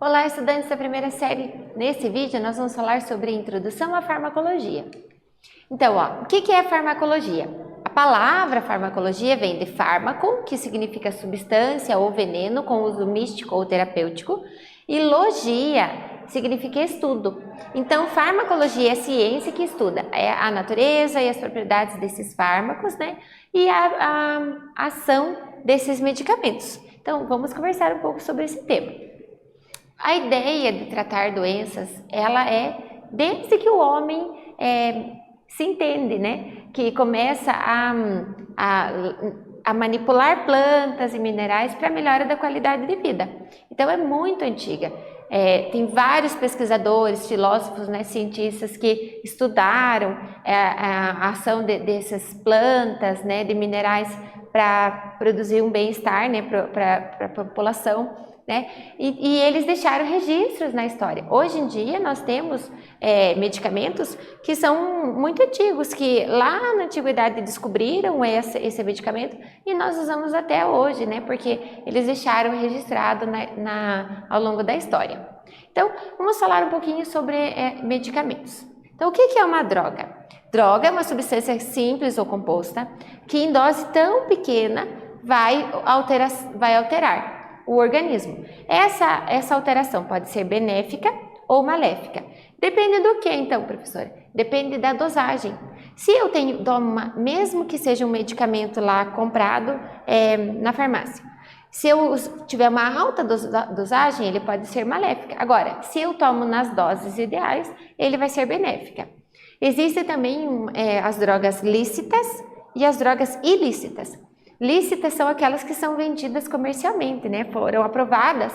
Olá, estudantes da primeira série. Nesse vídeo nós vamos falar sobre a introdução à farmacologia. Então, o que é farmacologia? A palavra farmacologia vem de fármaco, que significa substância ou veneno com uso místico ou terapêutico, e logia significa estudo. Então, farmacologia é a ciência que estuda a natureza e as propriedades desses fármacos, né? E a ação desses medicamentos. Então, vamos conversar um pouco sobre esse tema. A ideia de tratar doenças, ela é desde que o homem se entende, né? Que começa a manipular plantas e minerais para a melhora da qualidade de vida. Então é muito antiga. Tem vários pesquisadores, filósofos, né, cientistas que estudaram a ação dessas plantas, né, de minerais para produzir um bem-estar, né, para a população. Né? E eles deixaram registros na história. Hoje em dia nós temos medicamentos que são muito antigos, que lá na antiguidade descobriram esse medicamento e nós usamos até hoje, né? Porque eles deixaram registrado ao longo da história. Então, vamos falar um pouquinho sobre medicamentos. Então, o que é uma droga? Droga é uma substância simples ou composta que em dose tão pequena vai alterar o organismo. Essa alteração pode ser benéfica ou maléfica. Depende do que então, professora? Depende da dosagem. Se eu tomo mesmo que seja um medicamento lá comprado na farmácia, se eu tiver uma alta dosagem, ele pode ser maléfica. Agora, se eu tomo nas doses ideais, ele vai ser benéfica. Existem também as drogas lícitas e as drogas ilícitas. Lícitas são aquelas que são vendidas comercialmente, né? Foram aprovadas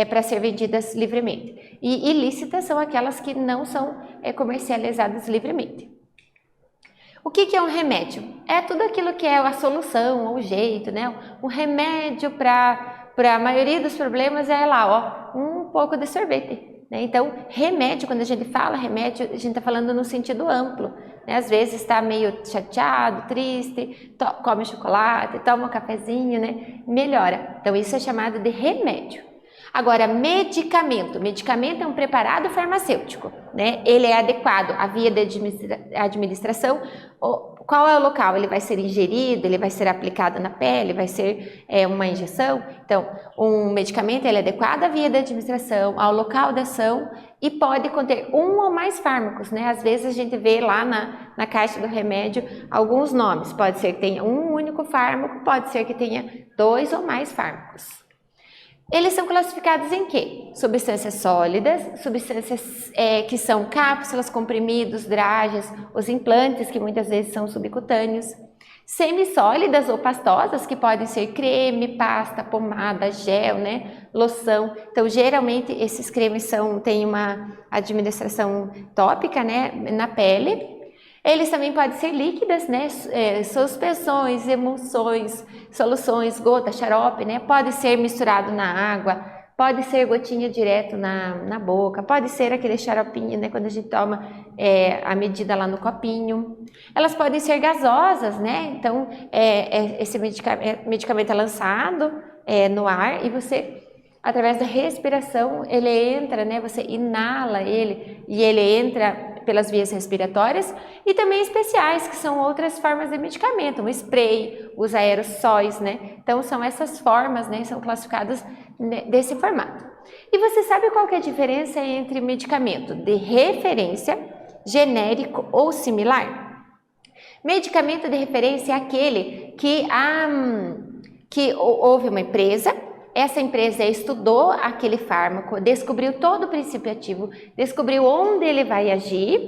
para ser vendidas livremente. E ilícitas são aquelas que não são comercializadas livremente. O que é um remédio? É tudo aquilo que é a solução, o jeito, né? Um remédio para a maioria dos problemas é lá, um pouco de sorvete. Né? Então, remédio, quando a gente fala remédio, a gente está falando no sentido amplo. Né? Às vezes está meio chateado, triste, come chocolate, toma um cafezinho, né? Melhora. Então, isso é chamado de remédio. Agora, medicamento. Medicamento é um preparado farmacêutico. Né? Ele é adequado à via de administração. Qual é o local? Ele vai ser ingerido, ele vai ser aplicado na pele, vai ser uma injeção. Então, um medicamento ele é adequado à via de administração, ao local da ação e pode conter um ou mais fármacos. Né? Às vezes a gente vê lá na caixa do remédio alguns nomes. Pode ser que tenha um único fármaco, pode ser que tenha 2 ou mais fármacos. Eles são classificados em quê? Substâncias sólidas, substâncias que são cápsulas, comprimidos, dragas, os implantes, que muitas vezes são subcutâneos. Semissólidas ou pastosas, que podem ser creme, pasta, pomada, gel, né? Loção. Então, geralmente, esses cremes têm uma administração tópica, né? Na pele. Eles também podem ser líquidas, né? Suspensões, emulsões, soluções, gota, xarope, né? Pode ser misturado na água, pode ser gotinha direto na boca, pode ser aquele xaropinho, né? Quando a gente toma a medida lá no copinho. Elas podem ser gasosas, né? Então, esse medicamento é lançado no ar e você, através da respiração, ele entra, né? Você inala ele e ele entra pelas vias respiratórias e também especiais, que são outras formas de medicamento, o spray, os aerossóis, né? Então, são essas formas, né? São classificadas desse formato. E você sabe qual que é a diferença entre medicamento de referência, genérico ou similar? Medicamento de referência é aquele que houve uma empresa. Essa empresa estudou aquele fármaco, descobriu todo o princípio ativo, descobriu onde ele vai agir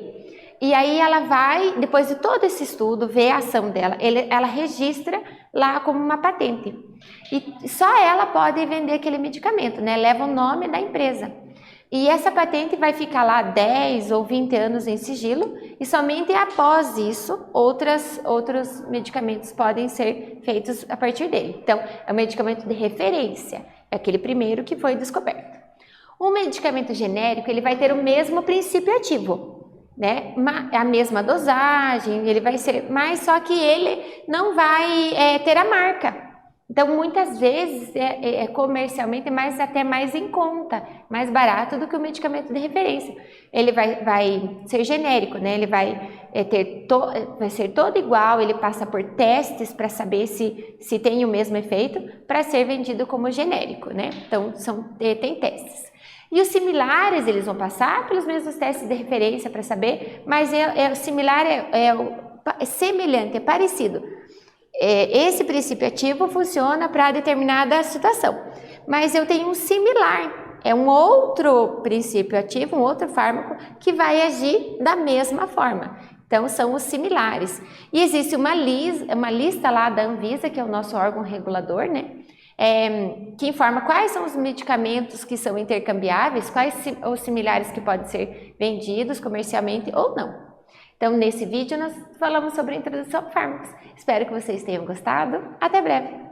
e aí ela vai, depois de todo esse estudo, ver a ação dela, ela registra lá como uma patente. E só ela pode vender aquele medicamento, né? Leva o nome da empresa. E essa patente vai ficar lá 10 ou 20 anos em sigilo e somente após isso outros medicamentos podem ser feitos a partir dele. Então, é um medicamento de referência, é aquele primeiro que foi descoberto. O medicamento genérico, ele vai ter o mesmo princípio ativo, né? A mesma dosagem, ele vai ser, mas só que ele não vai ter a marca. Então, muitas vezes, comercialmente, até mais em conta, mais barato do que o medicamento de referência. Ele vai ser genérico, né? Ele vai ser todo igual, ele passa por testes para saber se tem o mesmo efeito, para ser vendido como genérico, né? Então, tem testes. E os similares, eles vão passar pelos mesmos testes de referência para saber, mas o similar é semelhante, é parecido. Esse princípio ativo funciona para determinada situação, mas eu tenho um similar, é um outro princípio ativo, um outro fármaco que vai agir da mesma forma. Então, são os similares. E existe uma lista lá da Anvisa, que é o nosso órgão regulador, né? Que informa quais são os medicamentos que são intercambiáveis, quais os similares que podem ser vendidos comercialmente ou não. Então, nesse vídeo, nós falamos sobre a introdução a fármacos. Espero que vocês tenham gostado. Até breve!